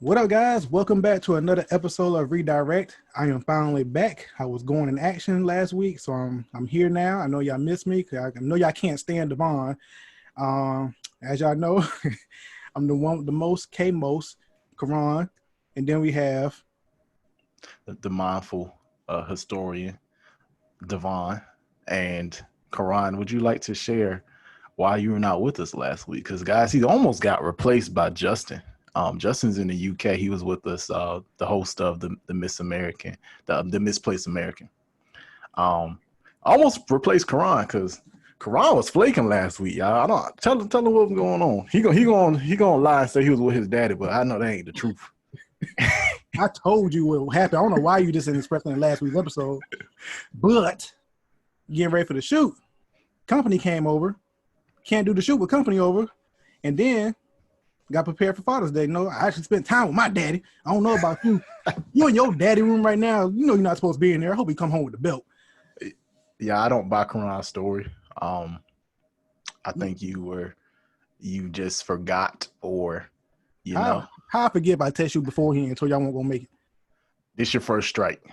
What up, guys? Welcome back to another episode of Redirect. I am finally back. I was going in action last week, so I'm here now. I know y'all missed me. I know y'all can't stand Devon. As y'all know, I'm the one with the most, K-most, Karan, and then we have the mindful historian, Devon. And Karan, would you like to share why you were not with us last week? Because, guys, he almost got replaced by Justin. Justin's in the UK. He was with us, the host of the Miss American, the Misplaced American. Almost replaced Karan because Karan was flaking last week, y'all. I don't tell him what's going on. He gonna lie and say he was with his daddy, but I know that ain't the truth. I told you what happened. I don't know why you just didn't express that in last week's episode, but getting ready for the shoot, company came over, can't do the shoot with company over, and then got prepared for Father's Day. No, I actually spent time with my daddy. I don't know about you. You in your daddy room right now. You know you're not supposed to be in there. I hope you come home with the belt. Yeah, I don't buy Karan's story. I think you just forgot, or How I forget if I text you beforehand and told y'all I won't gonna make it. This your first strike.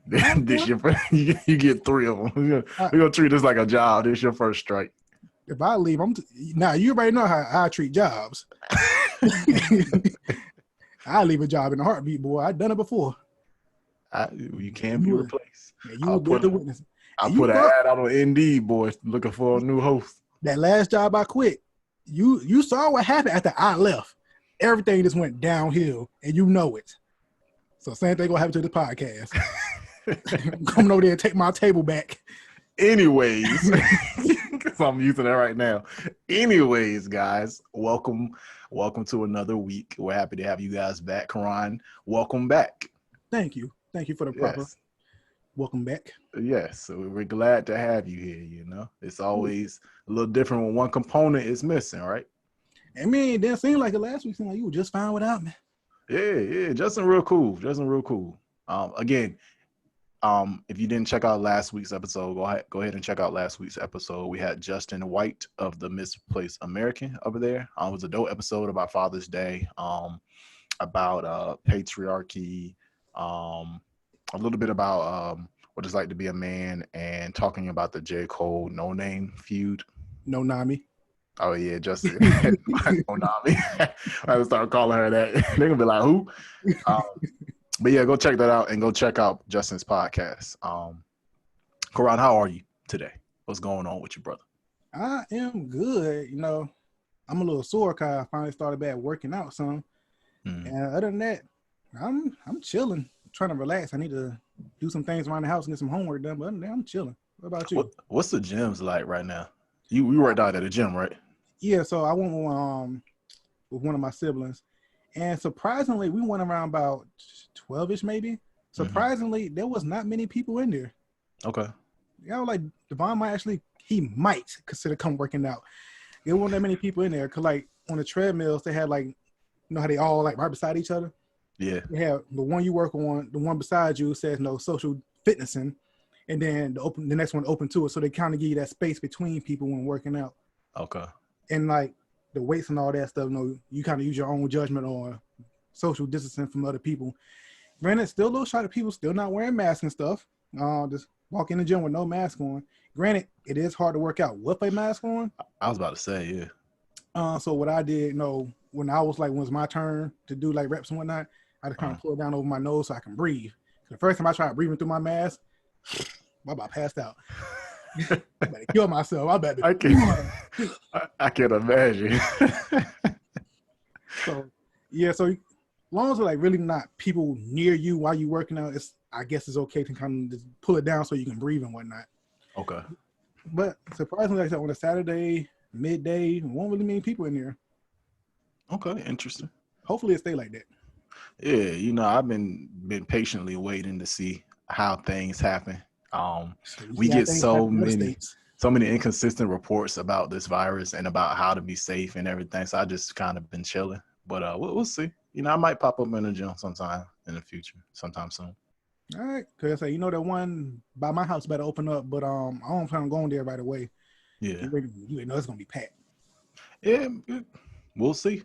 This your first, you get 3 of them. We're gonna treat this like a job. This your first strike. If I leave, now you already know how I treat jobs. I leave a job in a heartbeat, boy. I've done it before. You can be replaced. Yeah, you will be the witness. I put an ad out on Indeed, boy, looking for a new host. That last job I quit, you saw what happened after I left. Everything just went downhill, and you know it. So same thing gonna happen to the podcast. I'm coming over there and take my table back. Anyways, because I'm using it right now. Anyways, guys, welcome to another week. We're happy to have you guys back. Karan, welcome back. Thank you for the proper welcome back. Yes, so we're glad to have you here. You know, it's always a little different when one component is missing, right? I mean, it didn't seem like it last week. Seemed like you were just fine without me. Yeah, Justin, real cool. Again. If you didn't check out last week's episode, go ahead and check out last week's episode. We had Justin White of the Misplaced American over there. It was a dope episode about Father's Day, about patriarchy, a little bit about what it's like to be a man, and talking about the J. Cole No Name feud. No Nami. Oh yeah, Justin. No Nami. I would start calling her that. They're gonna be like, who? But yeah, go check that out and go check out Justin's podcast. Karan, how are you today? What's going on with you, brother? I am good. You know, I'm a little sore because I finally started back working out some. And other than that, I'm chilling, trying to relax. I need to do some things around the house and get some homework done. But other than that, I'm chilling. What about you? What's the gyms like right now? You worked out at a gym, right? Yeah, so I went with one of my siblings. And surprisingly, we went around about 12-ish maybe. Surprisingly, there was not many people in there. Okay. You know, like Devon might consider come working out. There weren't that many people in there because like on the treadmills, they had like, you know how they all like right beside each other? Yeah. They have the one you work on, the one beside you says no social fitnessing, and then the next one open to it. So they kind of give you that space between people when working out. Okay. And like the weights and all that stuff, you know, you kind of use your own judgment on social distancing from other people. Granted, still a little shot of people still not wearing masks and stuff. Just walk in the gym with no mask on. Granted, it is hard to work out with a mask on. I was about to say, yeah. So what I did, you know, when it was my turn to do like reps and whatnot, I just kind of pull it down over my nose so I can breathe. The first time I tried breathing through my mask, I about passed out. I better kill myself. I can imagine. So as long as like really not people near you while you're working out, I guess it's okay to kind of just pull it down so you can breathe and whatnot. Okay. But surprisingly, like I said, on a Saturday midday, there won't really many people in there. Okay, interesting. Hopefully it stay like that. Yeah, you know, I've been patiently waiting to see how things happen. We get so many inconsistent reports about this virus and about how to be safe and everything. So I just kind of been chilling, but we'll see. You know, I might pop up in the gym sometime in the future, sometime soon. All right, because you know that one by my house better open up, but I don't plan on going there right away. Yeah, you know it's gonna be packed. Yeah, we'll see.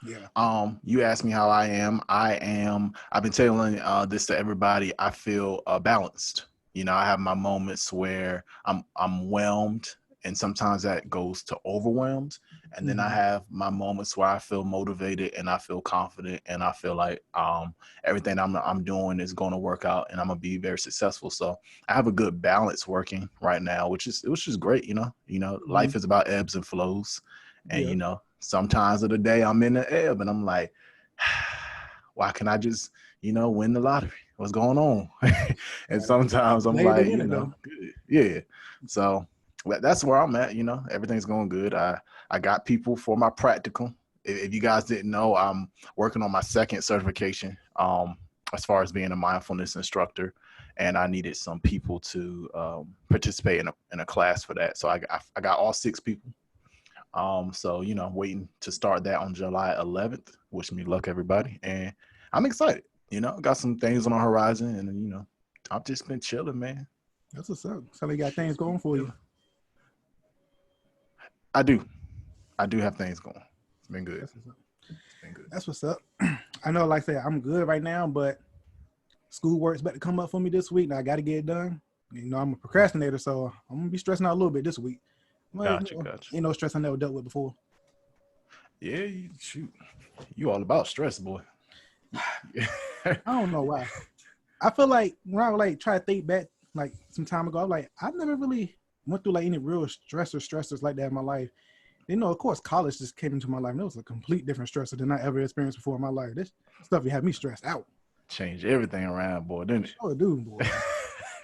Yeah. You asked me how I am. I've been telling this to everybody. I feel balanced. You know, I have my moments where I'm whelmed, and sometimes that goes to overwhelmed. And then I have my moments where I feel motivated and I feel confident and I feel like everything I'm doing is going to work out and I'm gonna be very successful. So I have a good balance working right now, which is great. Life is about ebbs and flows, and Yeah. sometimes of the day I'm in the ebb and I'm like, why can I just win the lottery? What's going on? And sometimes I'm Later like, winner, good. Yeah. So that's where I'm at. Everything's going good. I got people for my practical. If you guys didn't know, I'm working on my second certification as far as being a mindfulness instructor, and I needed some people to participate in a class for that. So I got all 6 people. So waiting to start that on July 11th. Wish me luck, everybody, and I'm excited. Got some things on the horizon, and I've just been chilling, man. that's what's up. So they got things going for you. I do have things going. It's been good. That's what's up. It's been good. That's what's up. I know, like I said, I'm good right now, but schoolwork's about to come up for me this week. Now I got to get it done. I'm a procrastinator, so I'm gonna be stressing out a little bit this week. Gotcha. Ain't no stress I never dealt with before. Yeah, shoot. You all about stress, boy. I don't know why. I feel like when I try to think back like some time ago, I never really went through any real stressors like that in my life. Of course, college just came into my life. And it was a complete different stressor than I ever experienced before in my life. This stuff had me stressed out. Change everything around, boy, didn't it? Oh, dude, boy.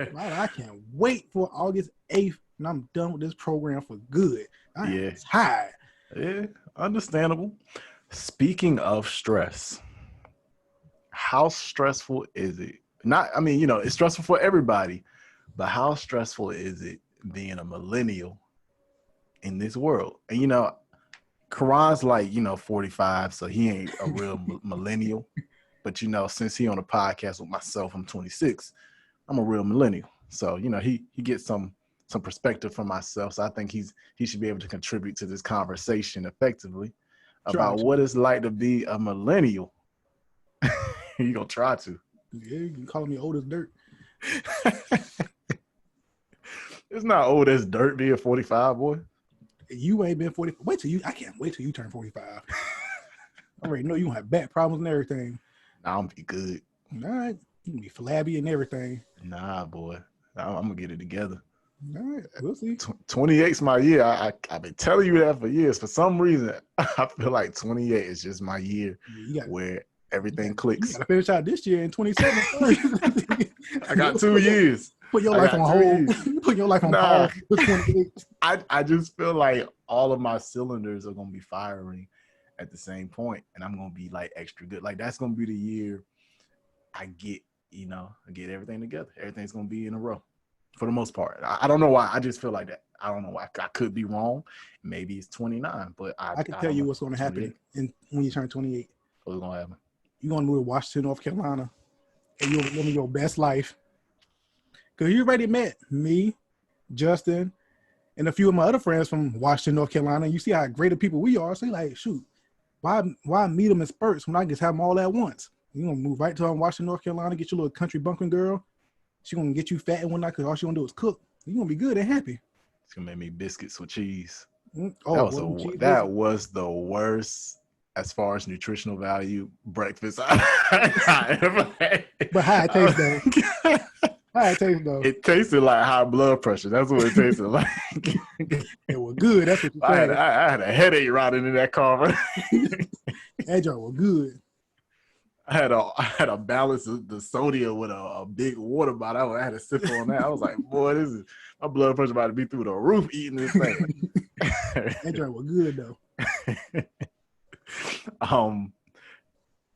I can't wait for August 8th and I'm done with this program for good. I'm tired. Yeah, understandable. Speaking of stress, how stressful is it? It's stressful for everybody, but how stressful is it being a millennial in this world? And Karan's 45, so he ain't a real millennial. But since he on a podcast with myself, I'm 26. I'm a real millennial. So he gets some perspective from myself. So I think he should be able to contribute to this conversation effectively about what it's like to be a millennial. You gonna try to? Yeah, you can call me old as dirt. It's not old as dirt being 45, boy. You ain't been 40. I can't wait till you turn 45. I already know you gonna have back problems and everything. Nah, I'm gonna be good. All right. You can be flabby and everything. Nah, boy. I'm gonna get it together. All right, we'll see. 28's my year. I've been telling you that for years. For some reason, I feel like 28 is just my year where everything clicks. You gotta finish out this year in 27. I got 2 years. Put your life on hold. Put your life on pause. I just feel like all of my cylinders are gonna be firing at the same point, and I'm gonna be extra good. That's gonna be the year I get everything together. Everything's gonna be in a row for the most part. I don't know why. I just feel like that. I don't know why. I could be wrong. Maybe it's 29, but I can tell you what's gonna happen when you turn 28. What's gonna happen? You're gonna move to Washington, North Carolina, and you're living your best life. Because you already met me, Justin, and a few of my other friends from Washington, North Carolina. And you see how great of people we are. So you're shoot, why meet them in spurts when I just have them all at once? You're going to move right to Washington, North Carolina, get your little country bumpkin girl. She's going to get you fat and whatnot because all she going to do is cook. You're going to be good and happy. It's going to make me biscuits with cheese. Oh, that was the worst as far as nutritional value breakfast I ever had. But how it tastes, though. It tasted like high blood pressure. That's what it tasted like. It was good. That's what you said. I had a headache riding in that car. That joint was good. I had a balance of the sodium with a big water bottle. I had a sip on that. I was like, boy, my blood pressure about to be through the roof eating this thing. That joint was good though.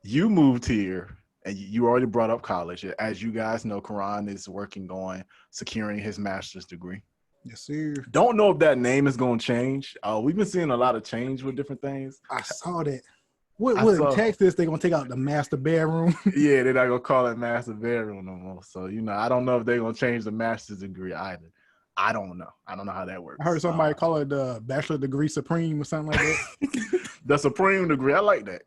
You moved here. And you already brought up college. As you guys know, Karan is working on securing his master's degree. Yes, sir. Don't know if that name is going to change. We've been seeing a lot of change with different things. I saw that. In Texas, they're going to take out the master bedroom. Yeah, they're not going to call it master bedroom no more. So, I don't know if they're going to change the master's degree either. I don't know. I don't know how that works. I heard somebody call it the bachelor degree supreme or something like that. The supreme degree. I like that.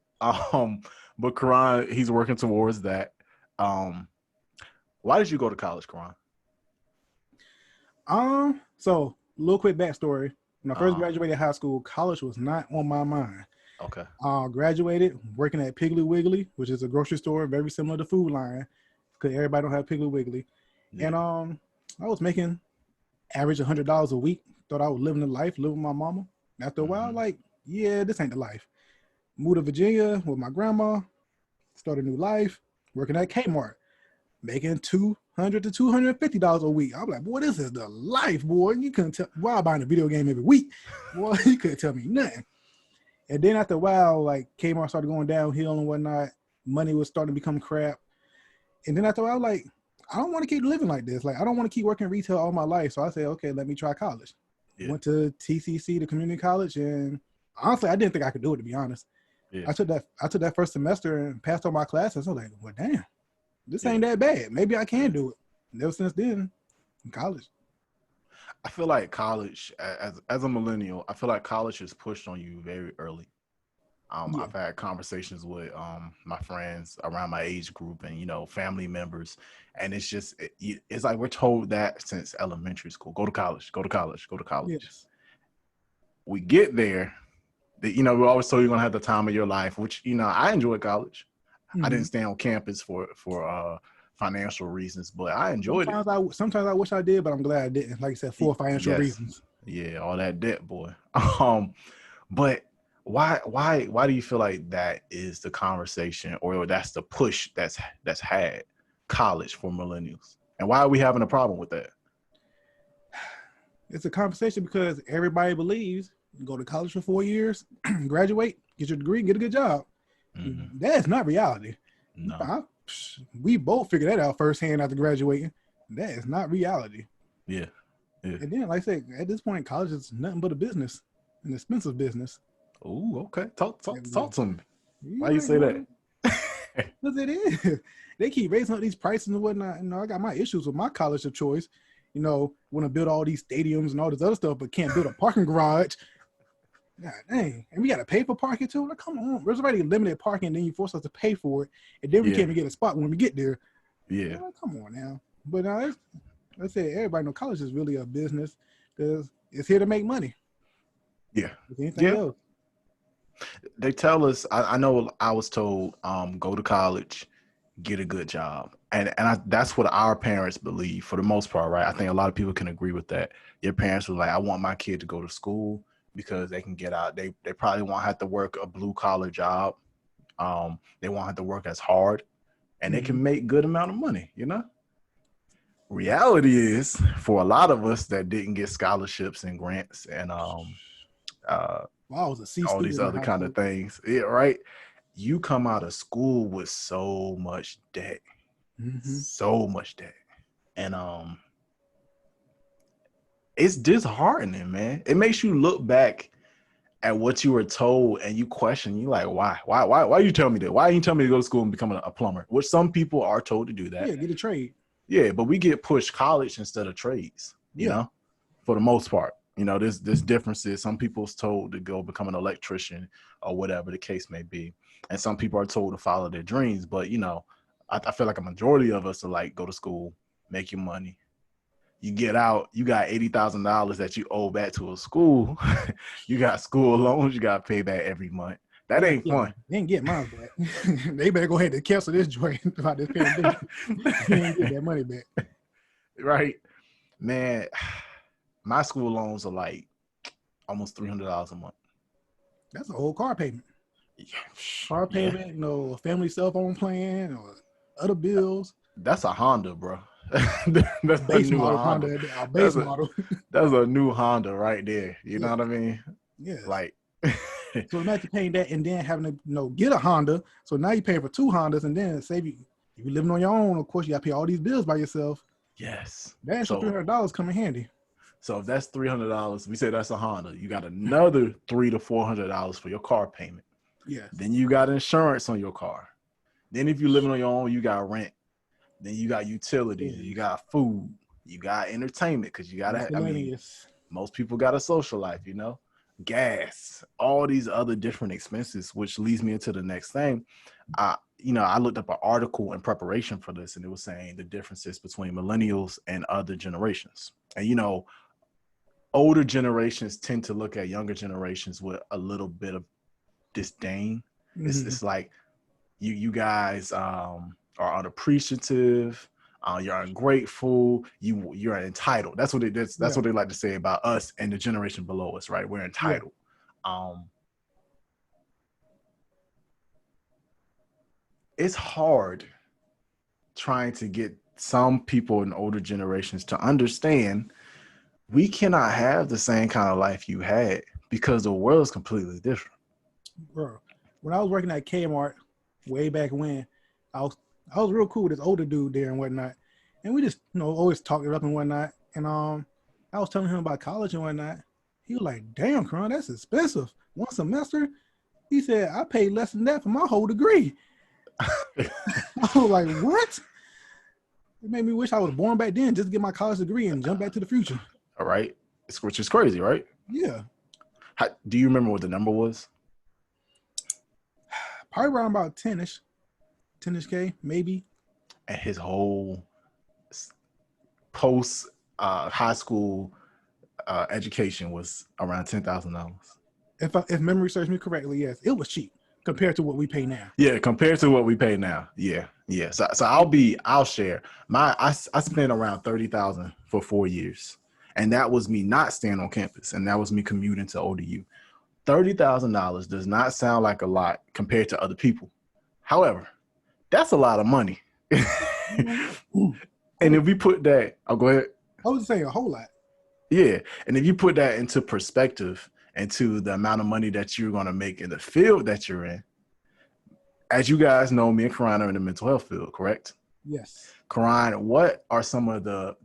But Karan, he's working towards that. Why did you go to college, Karan? So little quick backstory. When I first graduated high school, college was not on my mind. Okay. Graduated working at Piggly Wiggly, which is a grocery store very similar to Food Line, because everybody don't have Piggly Wiggly. Yeah. And I was making average $100 a week. Thought I was living the life, living with my mama. After a while, like, yeah, this ain't the life. Moved to Virginia with my grandma, started a new life, working at Kmart, making $200 to $250 a week. I'm like, boy, this is the life, boy. You couldn't tell. Well, I'm buying a video game every week. Boy, you couldn't tell me nothing. And then after a while, like Kmart started going downhill and whatnot. Money was starting to become crap. And then after a while, like, I don't want to keep living like this. Like, I don't want to keep working retail all my life. So I said, okay, let me try college. Yeah. Went to TCC, the community college, and honestly, I didn't think I could do it, to be honest. Yeah. I took that first semester and passed all my classes. I was like, well, damn, this ain't that bad. Maybe I can do it. And ever since then, in college. I feel like college, as a millennial, I feel like college is pushed on you very early. I've had conversations with my friends around my age group and, you know, family members. And it's just, it's like we're told that since elementary school, go to college, go to college, go to college. Yes. We get there, you know, we're always told you're going to have the time of your life, which, you know, I enjoyed college. I didn't stay on campus for financial reasons, but I enjoyed it. Sometimes I wish I did, but I'm glad I didn't. Like I said, for financial reasons. Yeah, all that debt, boy. But why do you feel like that is the conversation, or that's the push that's had college for millennials? And why are we having a problem with that? It's a conversation because everybody believes you go to college for 4 years, graduate, get your degree, get a good job. Mm-hmm. That's not reality. No. We both figured that out firsthand after graduating. That is not reality. Yeah. And then, like I said, at this point, college is nothing but a business, an expensive business. Oh, okay. Talk to me. Why you say that? Because it is. They keep raising up these prices and whatnot. You know, I got my issues with my college of choice. You know, want to build all these stadiums and all this other stuff, but can't build a parking garage. God dang. And we got to pay for parking too? Like, come on. There's already limited parking, and then you force us to pay for it. And then we can't even get a spot when we get there. Yeah. Like, come on now. But let's say everybody know college is really a business because it's here to make money. Yeah. Anything else. They tell us, I know I was told, go to college, get a good job. And that's what our parents believe for the most part, right? I think a lot of people can agree with that. Your parents were like, I want my kid to go to school because they can get out. They probably won't have to work a blue collar job. They won't have to work as hard, and they can make good amount of money, you know? Reality is, for a lot of us that didn't get scholarships and grants and all these other kind of things, yeah, right? You come out of school with so much debt, so much debt, and it's disheartening, man. It makes you look back at what you were told and you question. You like, why you tell me that? Why you tell me to go to school and become a plumber? Which some people are told to do that. Yeah, get a trade. Yeah, but we get pushed college instead of trades. You know, for the most part. You know, there's differences. Some people's told to go become an electrician or whatever the case may be. And some people are told to follow their dreams. But, you know, I feel like a majority of us are like, go to school, make your money. You get out, you got $80,000 that you owe back to a school. You got school loans you got to pay back every month. That ain't fun. They ain't get mine back. They better go ahead and cancel this joint about this pandemic. They ain't get that money back. Right. Man, my school loans are like almost $300 a month. That's a whole car payment. Car payment, you know, a family cell phone plan or other bills. That's a Honda, bro. That's base a new model Honda. Our base model. That's a new Honda right there. You know what I mean? Yeah. Like so imagine paying that and then having to, you know, get a Honda. So now you're paying for two Hondas, and then say if you're living on your own, of course you gotta pay all these bills by yourself. Yes. That extra $300 come in handy. So if that's $300, we say that's a Honda. You got another $300 to $400 for your car payment. Yes. Then you got insurance on your car. Then if you're living on your own, you got rent. Then you got utilities. You got food. You got entertainment because you gotta. I mean, Miscellaneous. most people got a social life, you know, gas, all these other different expenses, which leads me into the next thing. I looked up an article in preparation for this, and it was saying the differences between millennials and other generations. And older generations tend to look at younger generations with a little bit of disdain. It's like you guys are unappreciative. You're ungrateful. You're entitled. That's what that's what they like to say about us and the generation below us, right? We're entitled. It's hard trying to get some people in older generations to understand we cannot have the same kind of life you had because the world is completely different. Bro, when I was working at Kmart way back when, I was real cool with this older dude there and whatnot. And we just, always talked it up and whatnot. And I was telling him about college and whatnot. He was like, damn, Kron, that's expensive. One semester? He said, I paid less than that for my whole degree. I was like, what? It made me wish I was born back then just to get my college degree and jump back to the future. All right. Which is crazy, right? Yeah. Do you remember what the number was? Probably around about 10-ish K, maybe. And his whole post high school education was around $10,000. If memory serves me correctly, yes, it was cheap compared to what we pay now. Yeah, compared to what we pay now. Yeah. So I'll share. I spent around $30,000 for 4 years. And that was me not staying on campus. And that was me commuting to ODU. $30,000 does not sound like a lot compared to other people. However, that's a lot of money. And if we put that, I'll go ahead. I was saying a whole lot. Yeah. And if you put that into perspective, into the amount of money that you're going to make in the field that you're in, as you guys know, me and Karan are in the mental health field, correct? Yes. Karan, what are some of the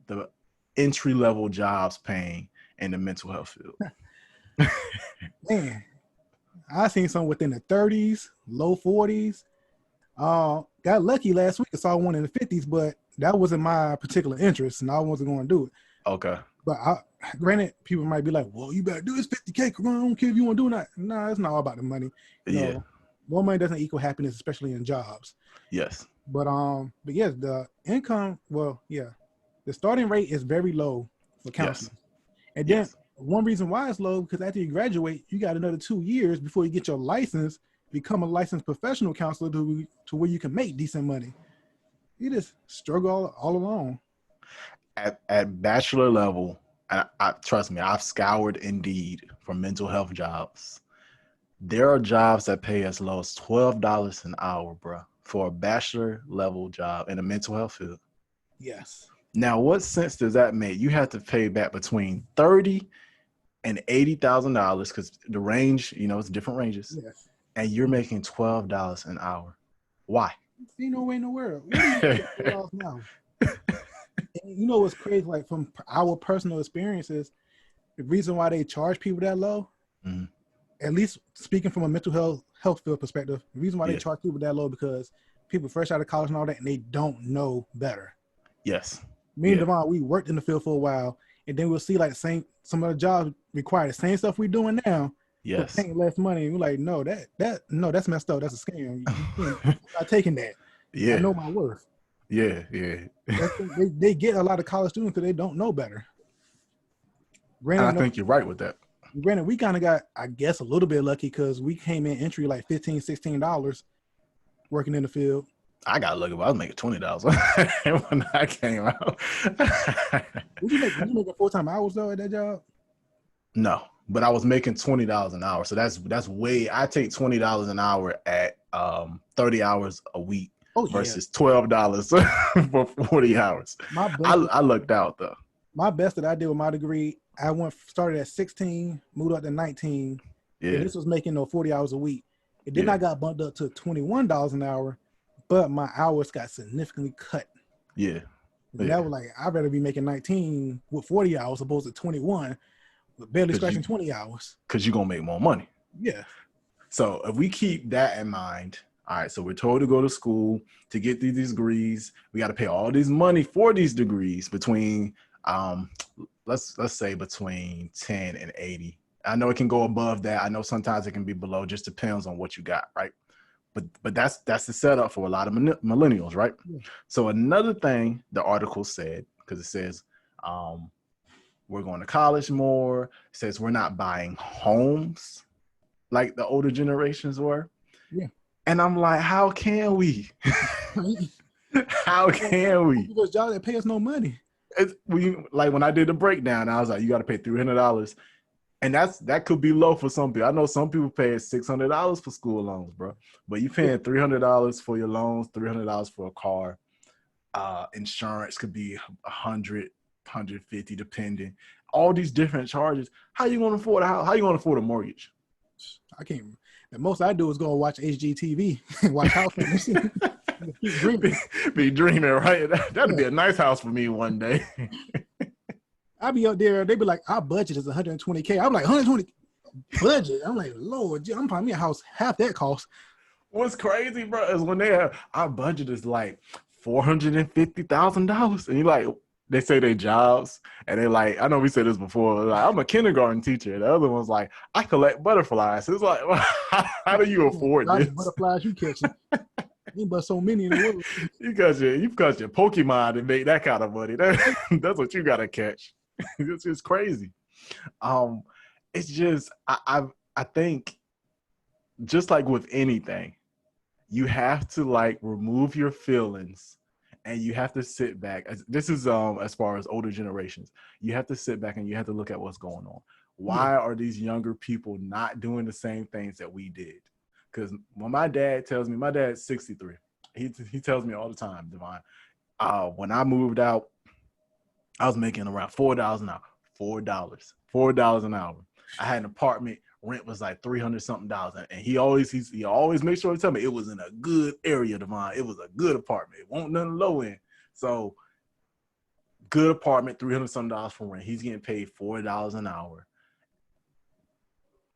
entry-level jobs paying in the mental health field? Man, I seen some within the 30s, low 40s. Got lucky last week. I saw one in the 50s, but that wasn't my particular interest, and I wasn't going to do it. Okay. But granted, people might be like, well, you better do this $50K. Come on, I don't care if you want to do that. No, it's not all about the money. Yeah. More money doesn't equal happiness, especially in jobs. Yes. But yes, the income, the starting rate is very low for counselors. Yes. And then one reason why it's low, because after you graduate, you got another 2 years before you get your license, become a licensed professional counselor to where you can make decent money. You just struggle all along. At bachelor level, I trust me, I've scoured Indeed for mental health jobs. There are jobs that pay as low as $12 an hour, bro, for a bachelor level job in the mental health field. Yes. Now, what sense does that make? You have to pay back between $30,000 and $80,000 because the range, it's different ranges. Yes. And you're making $12 an hour. Why? Ain't no way in the world. What are you $12 now? You know what's crazy? Like from our personal experiences, the reason why they charge people that low, at least speaking from a mental health field perspective, the reason why they charge people that low because people fresh out of college and all that, and they don't know better. Yes. Me and Devon, we worked in the field for a while, and then we'll see like some of the jobs require the same stuff we're doing now. Yes. But paying less money. And we're like, no, that's messed up. That's a scam. I'm not taking that. Yeah. I know my worth. Yeah. They get a lot of college students because they don't know better. Granted, I think you're right with that. Granted, we kind of got, I guess, a little bit lucky because we came in entry like $15, $16 working in the field. I got lucky, but I was making $20 when I came out. Were you making full-time hours though at that job? No, but I was making $20 an hour. So that's way. I take $20 an hour at 30 hours a week versus $12 for 40 hours. I lucked out though. My best that I did with my degree, I started at 16, moved up to 19. Yeah. And this was making 40 hours a week. And then I got bumped up to $21 an hour, but my hours got significantly cut. Yeah. And that was like, I'd rather be making 19 with 40 hours opposed to 21 with barely scratching 20 hours. Because you're going to make more money. Yeah. So if we keep that in mind, all right, so we're told to go to school to get these degrees. We got to pay all this money for these degrees between let's say between 10 and 80. I know it can go above that. I know sometimes it can be below. Just depends on what you got, right? But that's the setup for a lot of millennials, right? Yeah. So another thing the article said, because it says we're going to college more. It says we're not buying homes like the older generations were. Yeah. And I'm like, how can we? How can we? Because y'all that pay us no money. Like when I did the breakdown, I was like, you got to pay $300. And that could be low for some people. I know some people pay $600 for school loans, bro. But you paying $300 for your loans, $300 for a car. Insurance could be $100, $150, depending. All these different charges. How you gonna afford a house? How you gonna afford a mortgage? I can't. The most I do is go and watch HGTV and watch house parties. Be dreaming, right? That'd be a nice house for me one day. I be up there. They be like, our budget is $120K. I'm like, 120 budget. I'm like, Lord, I'm finding me a house half that cost. What's crazy, bro, is when our budget is like $450,000, and you like, they say they jobs, and they like, I know we said this before. Like, I'm a kindergarten teacher. The other one's like, I collect butterflies. It's like, how do you afford this? Butterflies you catching? Ain't but so many in the world. You got your Pokemon to make that kind of money. That's what you gotta catch. It's just crazy. It's just I think, just like with anything, you have to like remove your feelings, and you have to sit back. This is as far as older generations, you have to sit back and you have to look at what's going on. Why are these younger people not doing the same things that we did? Because when my dad tells me, my dad's 63, he tells me all the time, Devon, when I moved out, I was making around $4 an hour. $4 an hour. I had an apartment. Rent was like $300 something, and he always makes sure to tell me it was in a good area, Devon. It was a good apartment. It won't nothing low end. So good apartment, $300 something for rent. He's getting paid $4 an hour.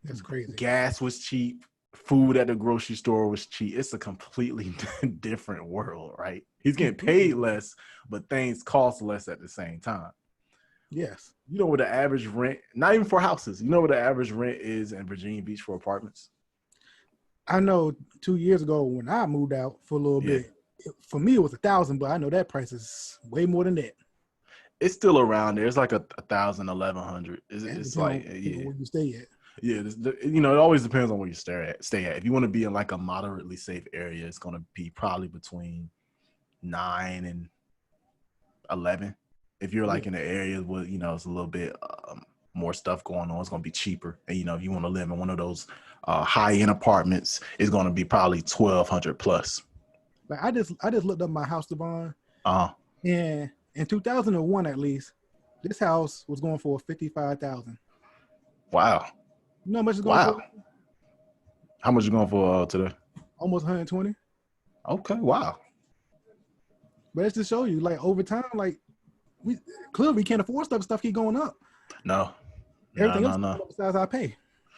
That's crazy. Gas was cheap. Food at the grocery store was cheap. It's a completely different world, right? He's getting paid less, but things cost less at the same time. Yes. You know what the average rent, not even for houses, you know what the average rent is in Virginia Beach for apartments? I know 2 years ago when I moved out for a little bit, for me it was $1,000, but I know that price is way more than that. It's still around there. It's like $1,000, $1,100. It's like, where you stay at. Yeah, it always depends on where you stay at. If you want to be in like a moderately safe area, it's going to be probably between 9 and 11. If you're like in an area where, it's a little bit more stuff going on, it's going to be cheaper. And, if you want to live in one of those high-end apartments, it's going to be probably $1,200 plus. Like I just looked up my house, Devon. And in 2001, at least, this house was going for $55,000. Wow. You know how much it's going for? How much is going for today? Almost 120. Okay, wow. But it's to show you, like, over time, like, we clearly can't afford stuff keep going up. No. Everything else going up besides our pay.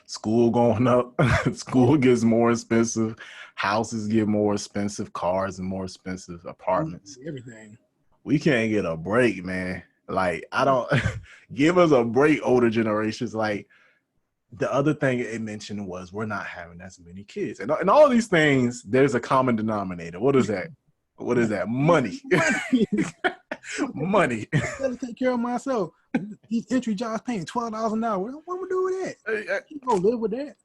School going up. School gets more expensive. Houses get more expensive. Cars and more expensive. Apartments. Everything. We can't get a break, man. Like, I don't give us a break, older generations. Like, the other thing it mentioned was we're not having as many kids. And all these things, there's a common denominator. What is that? What is that? Money. Money. I gotta take care of myself. These entry jobs paying $12 an hour. What am I do with that? You gonna live with that?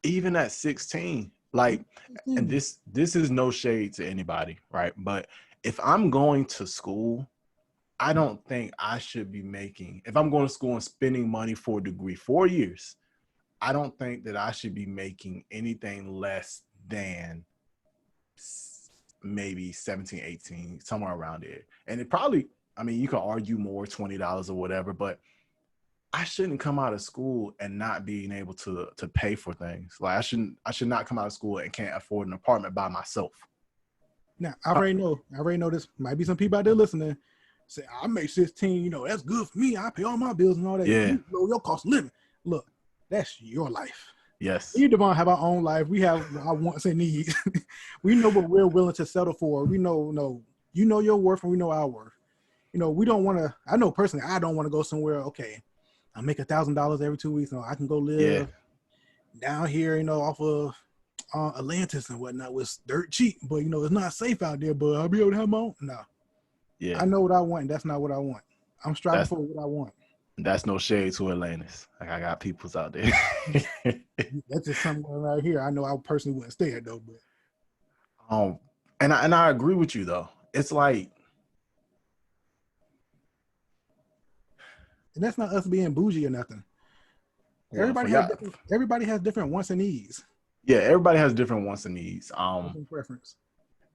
Even at 16, like, and this is no shade to anybody, right? But if I'm going to school, I don't think I should be making, if I'm going to school and spending money for a degree, 4 years, I don't think that I should be making anything less than maybe 17, 18, somewhere around there. And it probably, I mean, you can argue more, $20 or whatever, but I shouldn't come out of school and not being able to pay for things. Like I should not come out of school and can't afford an apartment by myself. Now, I already know this might be some people out there listening say, I make 16, that's good for me. I pay all my bills and all that. Yeah. You know your cost of living. Look, that's your life. Yes. We Devon have our own life. We have our wants and needs. We know what we're willing to settle for. We know, you know your worth and we know our worth. we don't want to. I know personally, I don't want to go somewhere. Okay, I make $1,000 every 2 weeks. I can go live down here, off of Atlantis and whatnot. Was dirt cheap, but it's not safe out there. But I'll be able to have my own. No, I know what I want. And that's not what I want. I'm striving for what I want. That's no shade to Atlantis. Like, I got peoples out there. That's just somewhere right here. I know I personally wouldn't stay at though, but and I agree with you though. It's like, and that's not us being bougie or nothing. Everybody has different wants and needs. Yeah, everybody has different wants and needs. Preference.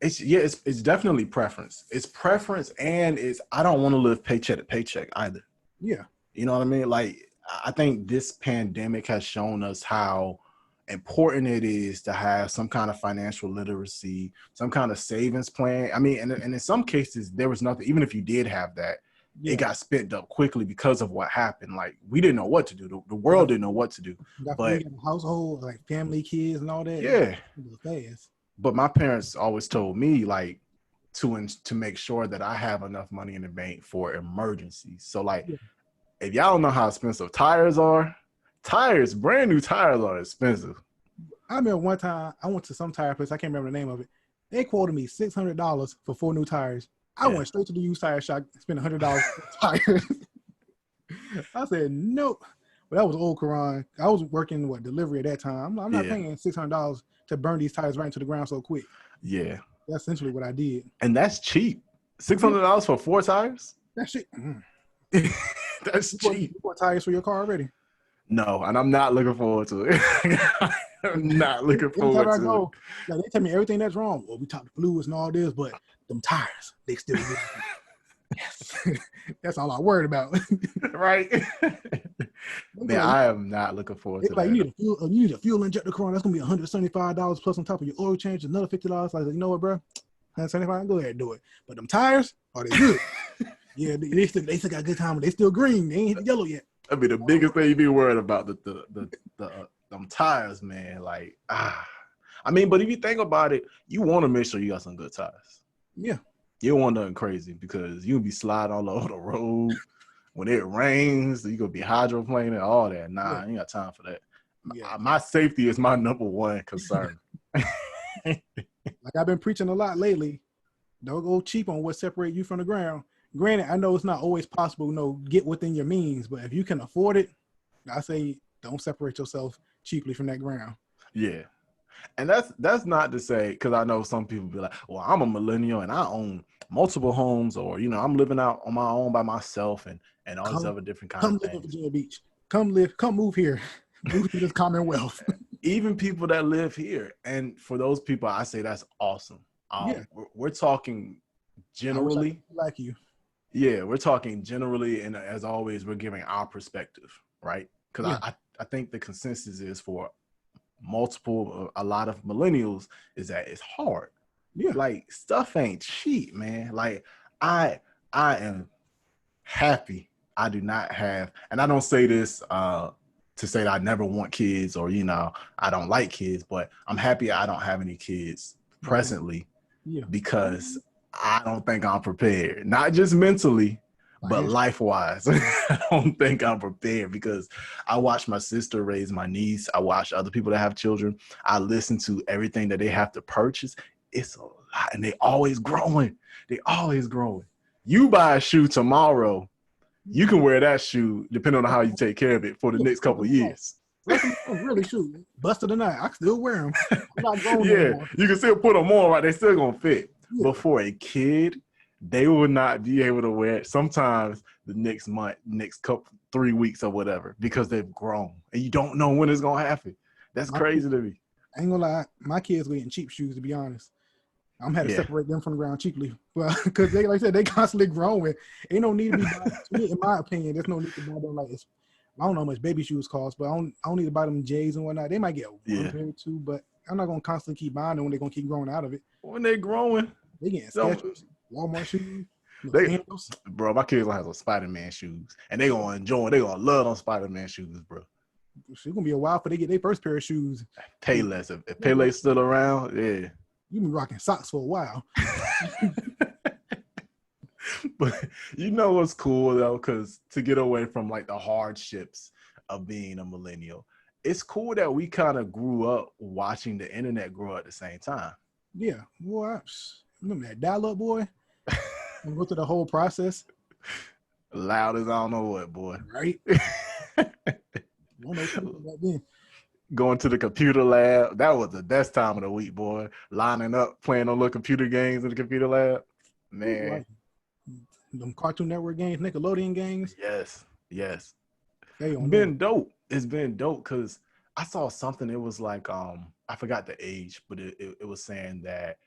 It's definitely preference. It's preference, and I don't want to live paycheck to paycheck either. Yeah. You know what I mean? Like, I think this pandemic has shown us how important it is to have some kind of financial literacy, some kind of savings plan. I mean, and in some cases, there was nothing. Even if you did have that, it got spent up quickly because of what happened. Like, we didn't know what to do. The world didn't know what to do. But household, like family, kids, and all that. Yeah. Fast. But my parents always told me, like, to make sure that I have enough money in the bank for emergencies. So, like, if y'all don't know how expensive tires are, brand new tires are expensive. I remember one time I went to some tire place. I can't remember the name of it. They quoted me $600 for 4 new tires. I went straight to the used tire shop, spent $100 for tires. I said, nope. But that was old Quran. I was working delivery at that time. I'm not paying $600 to burn these tires right into the ground so quick. Yeah. That's essentially what I did. And that's cheap. $600 for 4 tires? That shit. That's cheap. You bought tires for your car already? No, and I'm not looking forward to it. I'm not looking forward to it. Like, they tell me everything that's wrong. Well, we talk the fluids and all this, but them tires, they still good. Yes. That's all I worried about. Right? Man, I am not looking forward to that. You need a fuel injector car. That's going to be $175 plus on top of your oil change, another $50. Like, you know what, bro? $175, go ahead and do it. But them tires, are they good? Yeah, they still got good time, but they still green. They ain't hit yellow yet. That'd be the biggest thing you be worried about, them tires, man. Like, I mean, but if you think about it, you want to make sure you got some good tires. Yeah. You don't want nothing crazy because you'll be sliding all over the road. When it rains, you're going to be hydroplaning, all that. Nah, I ain't got time for that. Yeah. My safety is my number one concern. Like I've been preaching a lot lately. Don't go cheap on what separates you from the ground. Granted, I know it's not always possible, get within your means, but if you can afford it, I say don't separate yourself cheaply from that ground. Yeah. And that's not to say, because I know some people be like, well, I'm a millennial and I own multiple homes, or, I'm living out on my own by myself and all these other different kinds of things. Come live in Virginia Beach. Come move here. Move to this Commonwealth. Even people that live here. And for those people, I say that's awesome. We're talking generally. Like you. Yeah, we're talking generally, and as always, we're giving our perspective, right? Because I think the consensus is for a lot of millennials is that it's hard. Yeah, like stuff ain't cheap, man. Like I am happy I do not have, and I don't say this to say that I never want kids or I don't like kids, but I'm happy I don't have any kids presently because I don't think I'm prepared. Not just mentally, but life-wise. I don't think I'm prepared because I watched my sister raise my niece. I watch other people that have children. I listen to everything that they have to purchase. It's a lot, and they always growing. You buy a shoe tomorrow, you can wear that shoe depending on how you take care of it for the next couple of years. Really shoot. Busted or not, I can still wear them. I'm not going anymore. You can still put them on, right? They still gonna fit. Yeah. But for a kid, they will not be able to wear it sometimes the next month, next 3 weeks or whatever, because they've grown. And you don't know when it's gonna happen. That's crazy to me. I ain't gonna lie, my kids were getting cheap shoes, to be honest. I'm having to separate them from the ground cheaply. Well, because they, like I said, they constantly growing. Ain't no need to be buying, in my opinion, there's no need to buy them like this. I don't know how much baby shoes cost, but I don't need to buy them J's and whatnot. They might get one pair or two, but I'm not gonna constantly keep buying them when they're gonna keep growing out of it. When they're growing, they getting Skechers, Walmart shoes. Bro, my kids gonna have some Spider-Man shoes, and they gonna enjoy. They gonna love them Spider-Man shoes, bro. It's gonna be a while before they get their first pair of shoes. Payless, if Payless still around, you been rocking socks for a while. But you know what's cool though, because to get away from like the hardships of being a millennial, it's cool that we kind of grew up watching the internet grow at the same time. Yeah, boy, remember that dial-up, boy? And go through the whole process. Loud as I don't know what, boy. Right? One of those people back then. Going to the computer lab. That was the best time of the week, boy. Lining up, playing on little computer games in the computer lab. Man. Like, them Cartoon Network games, Nickelodeon games. Yes. It's Been dope. It's been dope because I saw something. It was like, I forgot the age, but it was saying that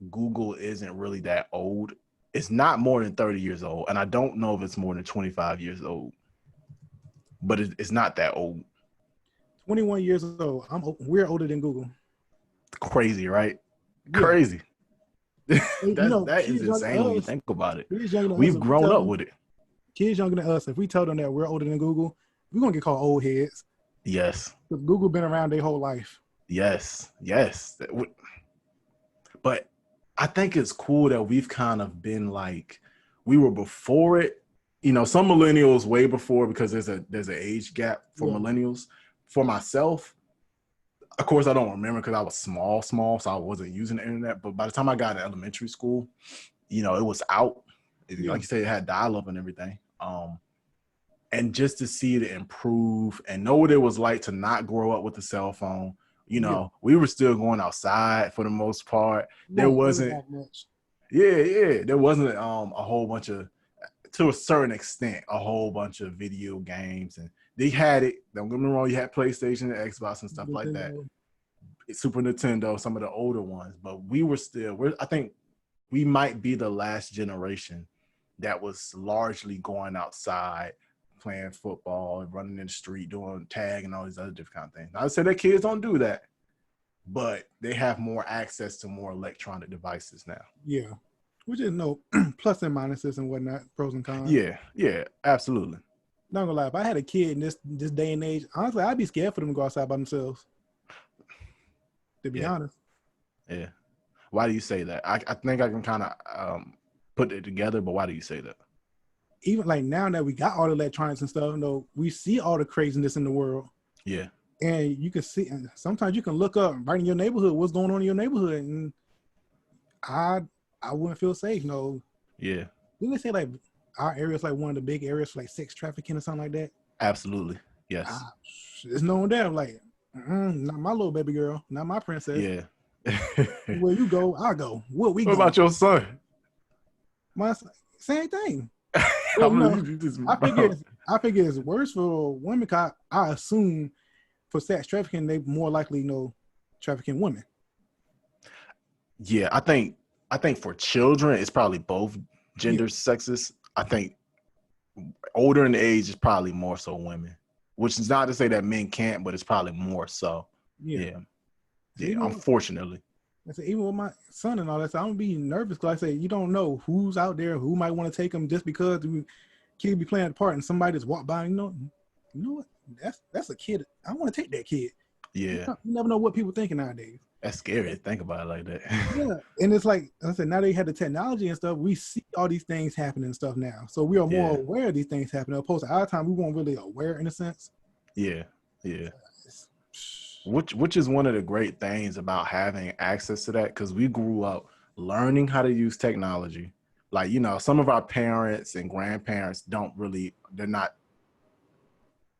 Google isn't really that old. It's not more than 30 years old. And I don't know if it's more than 25 years old, but it's not that old. 21 years old. We're older than Google. Crazy, right? Yeah. Crazy. That is kids insane when you think about it. We've We've grown up with it. Kids younger than us, if we tell them that we're older than Google, we're going to get called old heads. Yes. Because Google been around their whole life. Yes. But I think it's cool that we've kind of been like, we were before it. You know, some millennials way before, because there's an age gap for millennials. For myself, of course, I don't remember because I was small, so I wasn't using the internet. But by the time I got to elementary school, you know, it was out. Like you said, it had dial-up and everything. And just to see it improve and know what it was like to not grow up with a cell phone. You know, we were still going outside for the most part. There wasn't, there wasn't a whole bunch of, to a certain extent, a whole bunch of video games, and they had it. Don't get me wrong, you had PlayStation and Xbox and stuff like that. Super Nintendo, some of the older ones, but I think we might be the last generation that was largely going outside, playing football and running in the street, doing tag and all these other different kind of things. I would say that kids don't do that, but they have more access to more electronic devices now. Yeah. Which is plus and minuses and whatnot, pros and cons. Yeah, absolutely. Not gonna lie, if I had a kid in this day and age, honestly, I'd be scared for them to go outside by themselves. To be honest. Yeah. Why do you say that? I think I can kind of put it together, but why do you say that? Even like now that we got all the electronics and stuff, we see all the craziness in the world. Yeah. And you can see, and sometimes you can look up right in your neighborhood what's going on in your neighborhood, and I wouldn't feel safe. Yeah. Didn't they say like our area is like one of the big areas for like sex trafficking or something like that? Absolutely. Yes. It's known there. Like, not my little baby girl, not my princess. Yeah. Where you go, I'll go. What about your son? My son, same thing. I figure it's worse for women. Cause I assume for sex trafficking, they more likely trafficking women. Yeah, I think for children, it's probably both genders, sexes. I think older in the age is probably more so women, which is not to say that men can't, but it's probably more so. Yeah. Unfortunately. I said, even with my son and all that, so I'm gonna be nervous because I say you don't know who's out there, who might want to take them just because the kid be playing a part and somebody just walk by. You know what? That's a kid. I want to take that kid. Yeah. You never know what people thinking nowadays. That's scary to think about it like that. Yeah, and it's like I said, now they had the technology and stuff. We see all these things happening and stuff now, so we are more aware of these things happening. Opposed to our time, we weren't really aware in a sense. Yeah. Which is one of the great things about having access to that, because we grew up learning how to use technology. Like, some of our parents and grandparents they're not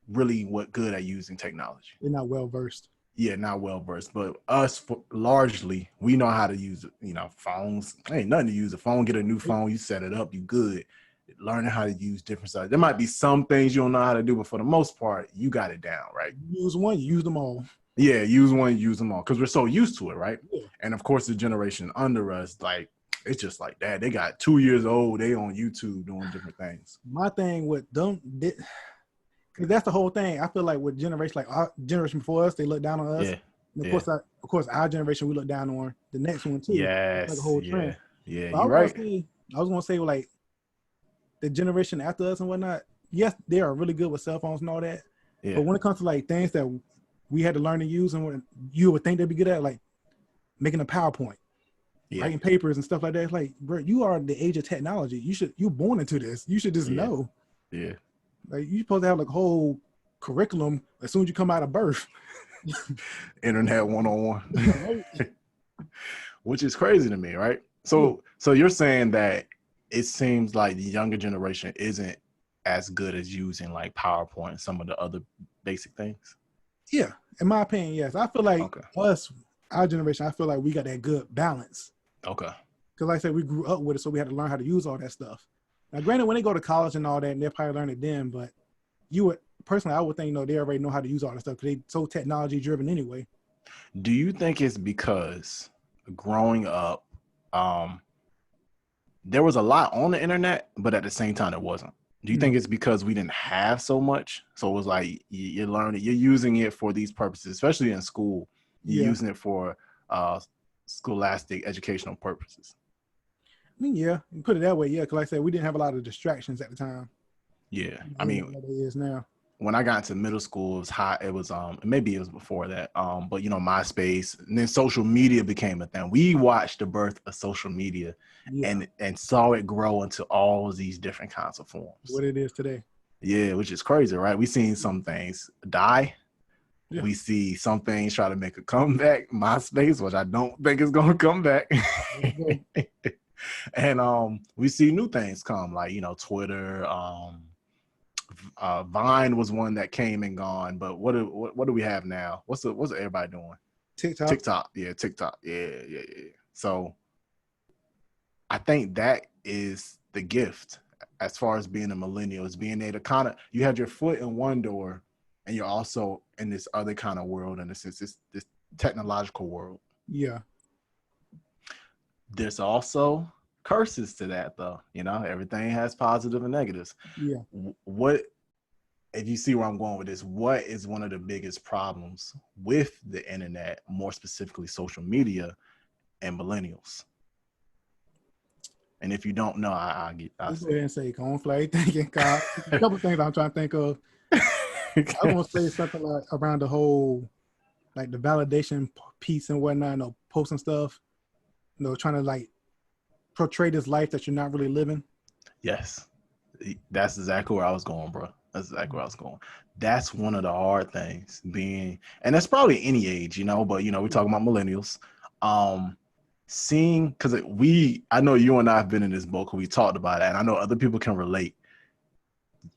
really good at using technology. They're not well versed. Yeah, not well versed, but us largely, we know how to use phones. Ain't nothing to use a phone. Get a new phone, you set it up, you good. Learning how to use different stuff. There might be some things you don't know how to do, but for the most part, you got it down, right? Use one, use them all. Yeah, use one, use them all, because we're so used to it, right? Yeah. And of course, the generation under us, like, it's just like that. They got 2 years old, they on YouTube doing different things. My thing with them, because that's the whole thing. I feel like with generation, like our generation before us, they look down on us. Yeah. And of course, our generation, we look down on the next one too. Yes. Like a whole trend. Yeah, you're right. I was gonna say like the generation after us and whatnot. Yes, they are really good with cell phones and all that. Yeah. But when it comes to like things that we had to learn to use and what you would think they'd be good at, like making a PowerPoint. Yeah. writing papers and stuff like that. It's like, bro, you are the age of technology. You're born into this. You should just know. Yeah. Like, you're supposed to have like a whole curriculum as soon as you come out of birth. Internet 101. Right? Which is crazy to me, right? So you're saying that it seems like the younger generation isn't as good as using like PowerPoint and some of the other basic things? Yeah, in my opinion, yes. I feel like Okay. our generation, I feel like we got that good balance. Okay. Because like I said, we grew up with it, so we had to learn how to use all that stuff. Now, granted, when they go to college and all that, and they'll probably learn it then, but personally, I would think, they already know how to use all that stuff because they're so technology driven anyway. Do you think it's because growing up, there was a lot on the internet, but at the same time, it wasn't? Do you think it's because we didn't have so much? So it was like you're learning, you're using it for these purposes, especially in school. You're using it for scholastic educational purposes. I mean, yeah, you put it that way, yeah. Because like I said, we didn't have a lot of distractions at the time. Yeah, I mean, what it is now. When I got into middle school, it was hot. It was maybe it was before that. But MySpace, and then social media became a thing. We watched the birth of social media and saw it grow into all of these different kinds of forms. What it is today. Yeah, which is crazy, right? We've seen some things die. Yeah. We see some things try to make a comeback. MySpace, which I don't think is gonna come back. And we see new things come, like Twitter. Vine was one that came and gone, but what do we have now? What's everybody doing? TikTok. Yeah, TikTok. Yeah. So I think that is the gift as far as being a millennial, is being able to you had your foot in one door and you're also in this other kind of world, in a sense, this technological world. Yeah. There's also curses to that, though. Everything has positive and negatives. Yeah. What, if you see where I'm going with this, what is one of the biggest problems with the internet, more specifically social media, and millennials? And if you don't know, I'll go ahead and say cornflake thinking. A couple of things I'm trying to think of. I want to say something like around the whole, like the validation piece and whatnot, posting stuff, trying to like portray this life that you're not really living. Yes, that's exactly where I was going, bro. That's exactly where I was going. That's one of the hard things and that's probably any age, but we're talking about millennials. Seeing, because I know you and I have been in this boat, we talked about it, and I know other people can relate.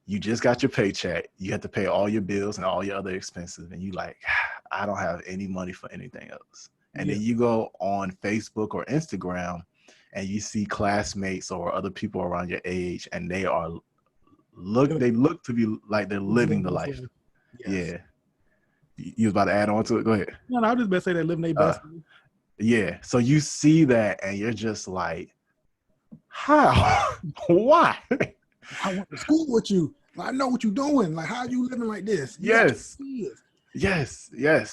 You just got your paycheck, you have to pay all your bills and all your other expenses, and you like, I don't have any money for anything else. And then you go on Facebook or Instagram and you see classmates or other people around your age, and they look to be like they're living the life. Yes. Yeah. You was about to add on to it? Go ahead. No, I was just about to say they're living their best. Yeah. So you see that and you're just like, how? Why? I went to school with you. I know what you're doing. Like, how are you living like this? Yes.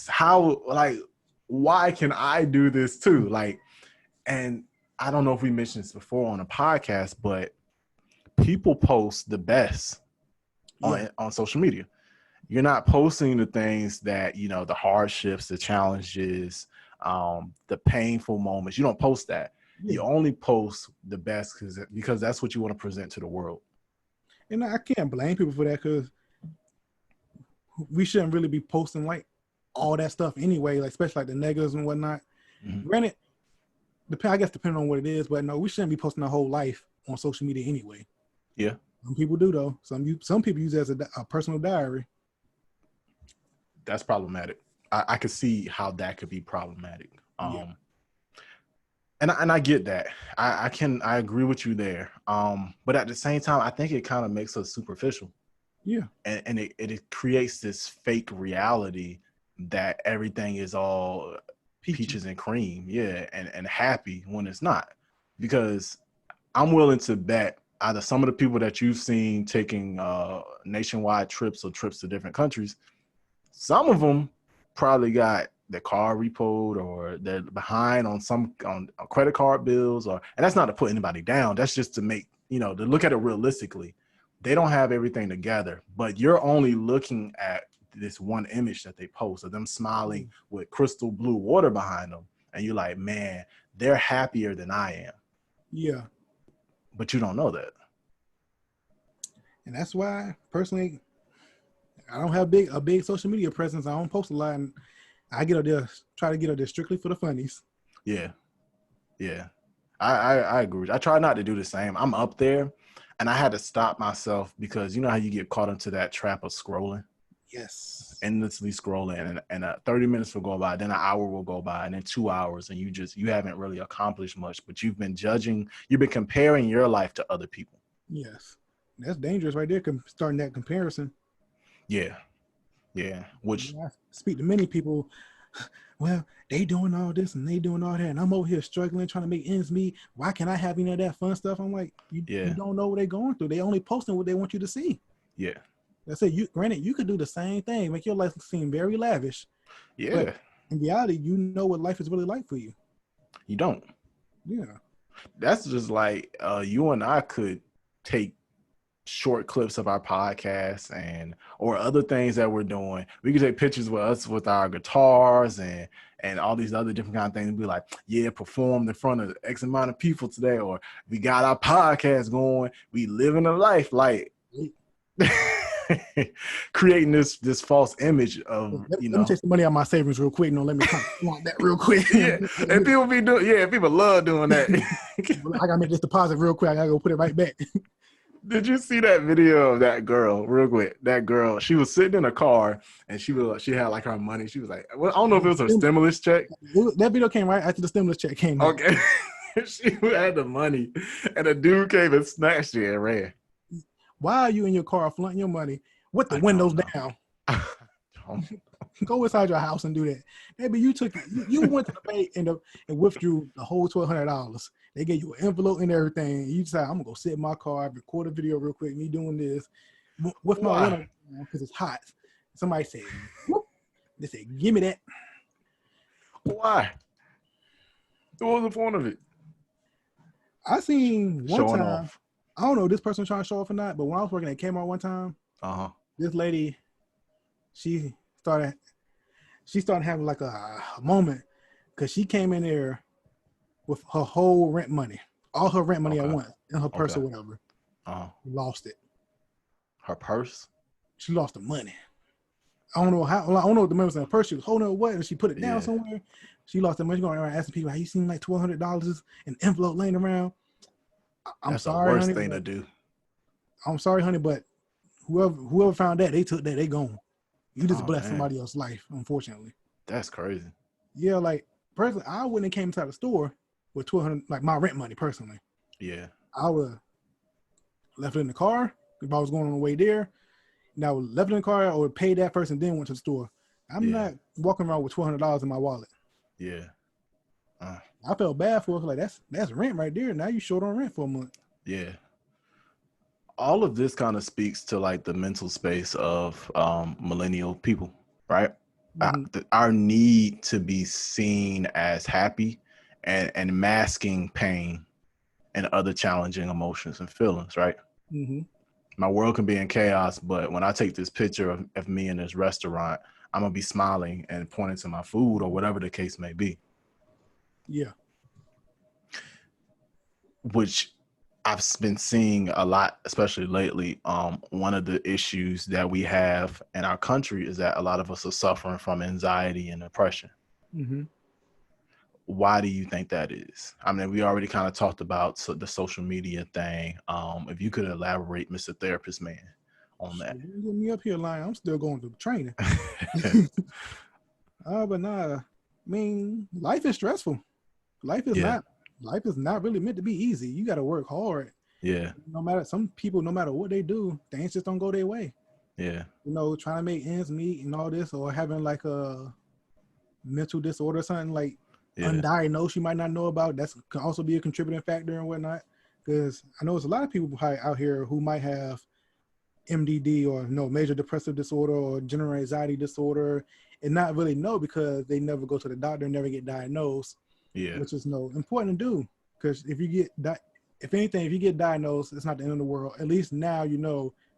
How, like, why can I do this too? Like, and I don't know if we mentioned this before on a podcast, but people post the best on social media. You're not posting the things that, the hardships, the challenges, the painful moments. You don't post that. You only post the best because that's what you want to present to the world. And I can't blame people for that, because we shouldn't really be posting like all that stuff anyway, like especially like the negatives and whatnot. Granted, I guess depending on what it is, but no, we shouldn't be posting our whole life on social media anyway. Yeah. Some people do though. Some people use it as a personal diary. That's problematic. I could see how that could be problematic. And I get that. I agree with you there. But at the same time, I think it kind of makes us superficial. Yeah. And it creates this fake reality that everything is all peaches and cream. Yeah. And happy when it's not. Because I'm willing to bet either some of the people that you've seen taking nationwide trips or trips to different countries, some of them probably got their car repoed, or they're behind on credit card bills, and that's not to put anybody down. That's just to make, to look at it realistically. They don't have everything together, but you're only looking at this one image that they post of them smiling with crystal blue water behind them. And you're like, man, they're happier than I am. Yeah. But you don't know that. And that's why, personally, I don't have a big social media presence. I don't post a lot, and I get up there, try to get up there strictly for the funnies. Yeah. Yeah. I agree. I try not to do the same. I'm up there, and I had to stop myself because you know how you get caught into that trap of scrolling? Yes. Endlessly scrolling, and 30 minutes will go by, then an hour will go by, and then 2 hours, and you haven't really accomplished much, but you've been comparing your life to other people. Yes. That's dangerous right there, starting that comparison. Yeah. Which I speak to many people, well, they doing all this and they doing all that, and I'm over here struggling, trying to make ends meet. Why can't I have any of that fun stuff? I'm like, you don't know what they're going through. They only posting what they want you to see. Yeah. That's it. Granted, you could do the same thing, make your life seem very lavish. Yeah. But in reality, you know what life is really like for you. You don't. Yeah. That's just like you and I could take short clips of our podcast or other things that we're doing. We could take pictures with us with our guitars and all these other different kind of things and be like, yeah, performed in front of X amount of people today, or we got our podcast going. We living a life like creating this false image of, let me take some money out of my savings real quick. No, let me want that real quick. Yeah, and people love doing that. I gotta make this deposit real quick. I gotta go put it right back. Did you see that video of that girl real quick? That girl, she was sitting in a car and she had like her money. She was like, well, I don't know if it was her stimulus check. That video came right after the stimulus check came out. Okay. She had the money and a dude came and snatched it and ran. Why are you in your car flaunting your money with the windows down? Go inside your house and do that. Maybe you went to the bank and withdrew the whole $1,200. They gave you an envelope and everything. You decide, I'm gonna go sit in my car, record a video real quick, me doing this with my window down because it's hot. Somebody said, whoop. They said, give me that. Why? What was the point of it? I seen one Showing time. Off. I don't know if this person trying to show off or not, but when I was working at Kmart one time, this lady, she started having like a moment because she came in there with her whole rent money, all her rent money at once in her purse or whatever. Lost it. Her purse? She lost the money. I don't know how. I don't know what the money was in her purse. She was holding it what, and she put it down somewhere. She lost the money. She going around asking people, "How you seen like $1,200 in envelope laying around?" That's sorry, the worst thing to do. I'm sorry, honey, but whoever found that, they took that. They gone. You just blessed somebody else's life, unfortunately. That's crazy. Yeah, like personally, I wouldn't have came inside the store with $1,200, like my rent money personally. Yeah. I would have left it in the car if I was going on the way there. And I would left it in the car, I would pay that first and then went to the store. I'm not walking around with $200 in my wallet. Yeah. I felt bad for her. Like that's rent right there. Now you short on rent for a month. Yeah. All of this kind of speaks to like the mental space of millennial people, right? Mm-hmm. Our need to be seen as happy and masking pain and other challenging emotions and feelings, right? Mm-hmm. My world can be in chaos, but when I take this picture of me in this restaurant, I'm going to be smiling and pointing to my food or whatever the case may be. Yeah. Which I've been seeing a lot, especially lately. One of the issues that we have in our country is that a lot of us are suffering from anxiety and depression. Mm-hmm. Why do you think that is? I mean, we already kind of talked about the social media thing. If you could elaborate, Mr. Therapist Man, on that. You get me up here lying. I'm still going through training. But nah, I mean, life is stressful. Life is not really meant to be easy. You got to work hard. Yeah. Some people, no matter what they do, things just don't go their way. Yeah. Trying to make ends meet and all this, or having like a mental disorder or something like undiagnosed you might not know about. That can also be a contributing factor and whatnot. Because I know there's a lot of people out here who might have MDD or major depressive disorder or general anxiety disorder and not really know because they never go to the doctor and never get diagnosed. Yeah. Which is important to do, because if you get diagnosed, it's not the end of the world. At least now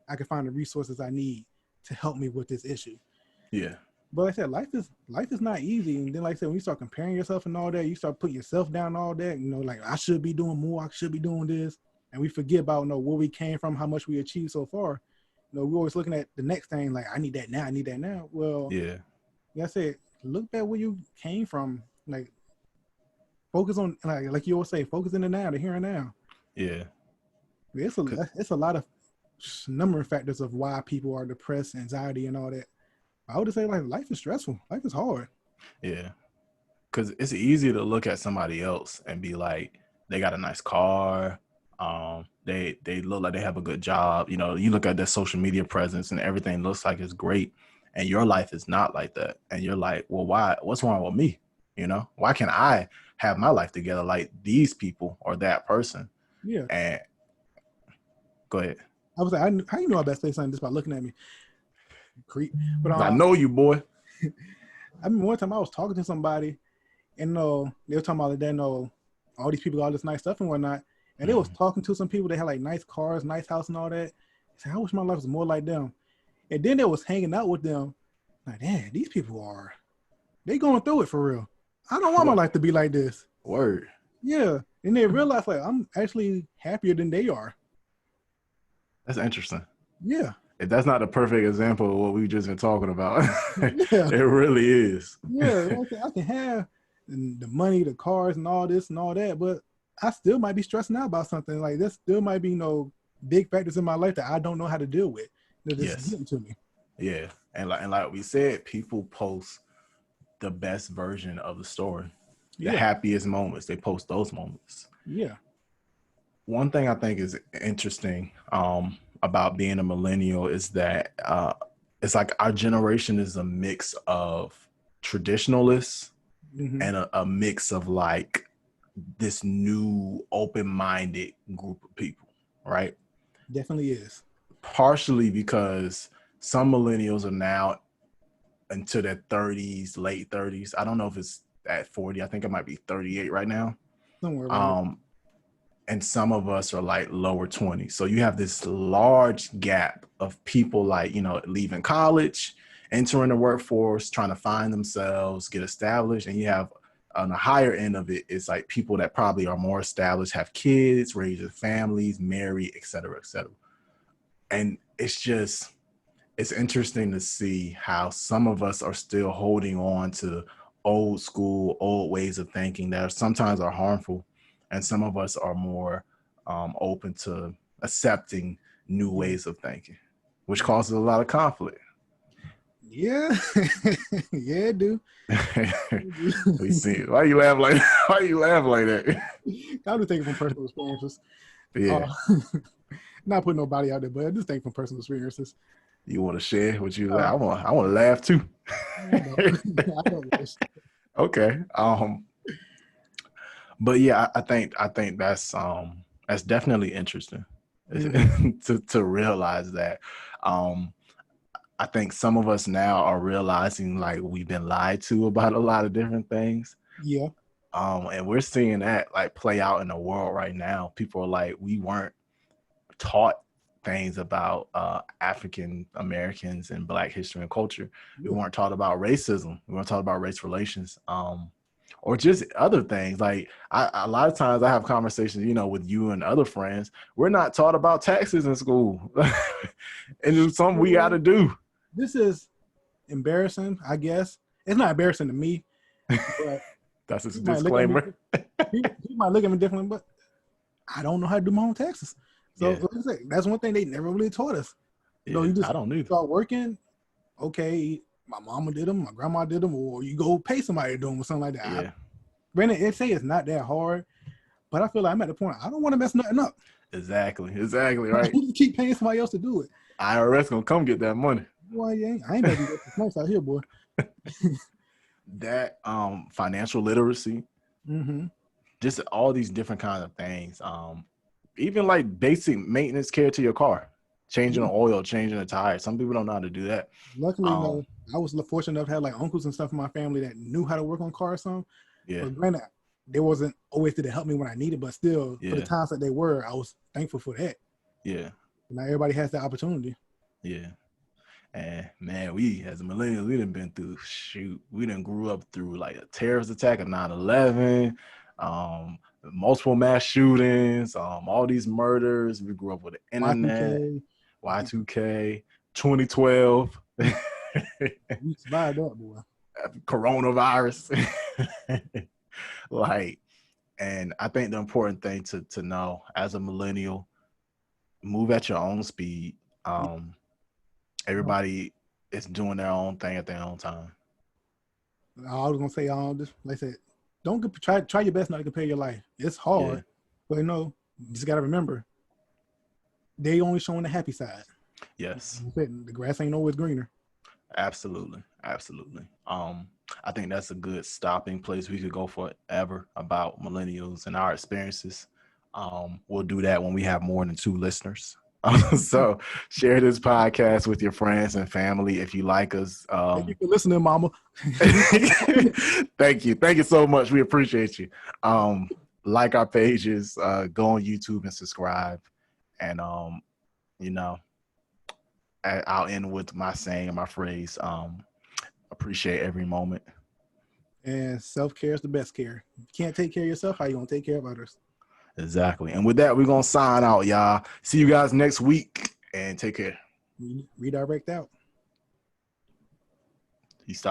I can find the resources I need to help me with this issue. Yeah. But like I said, life is not easy. And then like I said, when you start comparing yourself and all that, you start putting yourself down and all that, like I should be doing more, I should be doing this. And we forget about where we came from, how much we achieved so far. We're always looking at the next thing, like I need that now, I need that now. Well, Yeah. like I said, look back where you came from. Like focus on like you always say, focus in the now, the here and now. Yeah. It's a lot of number of factors of why people are depressed, anxiety, and all that. I would say like life is stressful. Life is hard. Yeah. Because it's easy to look at somebody else and be like, they got a nice car. They look like they have a good job. You look at their social media presence and everything looks like it's great. And your life is not like that. And you're like, well, why? What's wrong with me? Why can't I have my life together like these people or that person? Yeah. And go ahead. I was like, how you know I best say something just by looking at me? Creep. But I know you, boy. I mean, one time I was talking to somebody, and they were talking about that, all these people got all this nice stuff and whatnot, and they was talking to some people that had like nice cars, nice house, and all that. I said, I wish my life was more like them. And then they was hanging out with them. Like, damn, these people they going through it for real. I don't want my life to be like this. Word. Yeah, and they realized like I'm actually happier than they are. That's interesting. Yeah. If that's not a perfect example of what we've just been talking about, yeah. It really is. Yeah, I can have the money, the cars, and all this and all that, but I still might be stressing out about something. Like there still might be big factors in my life that I don't know how to deal with. They're just getting to me. Yeah, and like we said, people post the best version of the story, the happiest moments. They post those moments. Yeah. One thing I think is interesting about being a millennial is that it's like our generation is a mix of traditionalists and a mix of like this new open-minded group of people, right? Definitely is. Partially because some millennials are now into their 30s, late 30s. I don't know if it's at 40. I think it might be 38 right now. Somewhere around and some of us are like lower 20s. So you have this large gap of people like, leaving college, entering the workforce, trying to find themselves, get established. And you have on the higher end of it, it's like people that probably are more established, have kids, raise their families, marry, et cetera, et cetera. And it's interesting to see how some of us are still holding on to old school, old ways of thinking that sometimes are harmful. And some of us are more open to accepting new ways of thinking, which causes a lot of conflict. Yeah. Yeah, dude. We see it. Why you laugh like that? I'm just thinking from personal experiences. Yeah. Not putting nobody out there, but I just think from personal experiences. You want to share what you I want to laugh too. I don't wish. Okay. But yeah, I think that's definitely interesting to realize that. I think some of us now are realizing like we've been lied to about a lot of different things. Yeah. And we're seeing that like play out in the world right now. People are like, we weren't taught things about African Americans and Black history and culture. We weren't taught about racism. We weren't taught about race relations. Or just other things. Like a lot of times I have conversations, with you and other friends. We're not taught about taxes in school. And it's something we got to do. This is embarrassing, I guess. It's not embarrassing to me. But that's a disclaimer. He might look at me differently, but I don't know how to do my own taxes. So like I say, that's one thing they never really taught us. You just I don't either. start working. Okay, my mama did them, my grandma did them, or you go pay somebody to do them or something like that. Yeah. Granted, they say it's not that hard, but I feel like I'm at the point I don't want to mess nothing up. Exactly, right. You keep paying somebody else to do it. IRS gonna come get that money. Boy, I ain't gonna do that nice out here, boy. That financial literacy, just all these different kinds of things. Even like basic maintenance care to your car, changing the oil, changing the tire. Some people don't know how to do that. Luckily, I was fortunate enough to have like uncles and stuff in my family that knew how to work on cars. Yeah. But granted, they wasn't always there to help me when I needed, but still, for the times that they were, I was thankful for that. Yeah. Not everybody has that opportunity. Yeah. And man, we as a millennial, we done been through we done grew up through like a terrorist attack of 9/11, multiple mass shootings, all these murders. We grew up with the internet, Y2K, 2012, We survived that, boy. coronavirus. Like, and I think the important thing to know as a millennial, move at your own speed. Everybody is doing their own thing at their own time. I was gonna say, just like I said, don't try your best not to compare your life. It's hard, but you just gotta remember, they only showing the happy side. Yes, the grass ain't always greener. Absolutely. I think that's a good stopping place. We could go forever about millennials and our experiences. We'll do that when we have more than 2 listeners. So share this podcast with your friends and family if you like us. Thank you for listening, Mama. Thank you so much. We appreciate you. Like our pages, go on YouTube and subscribe. And I'll end with my saying and my phrase. Appreciate every moment. And self-care is the best care. If you can't take care of yourself, how you gonna take care of others? Exactly. And with that, we're gonna sign out, y'all. See you guys next week and take care. Redirect out. He stopped.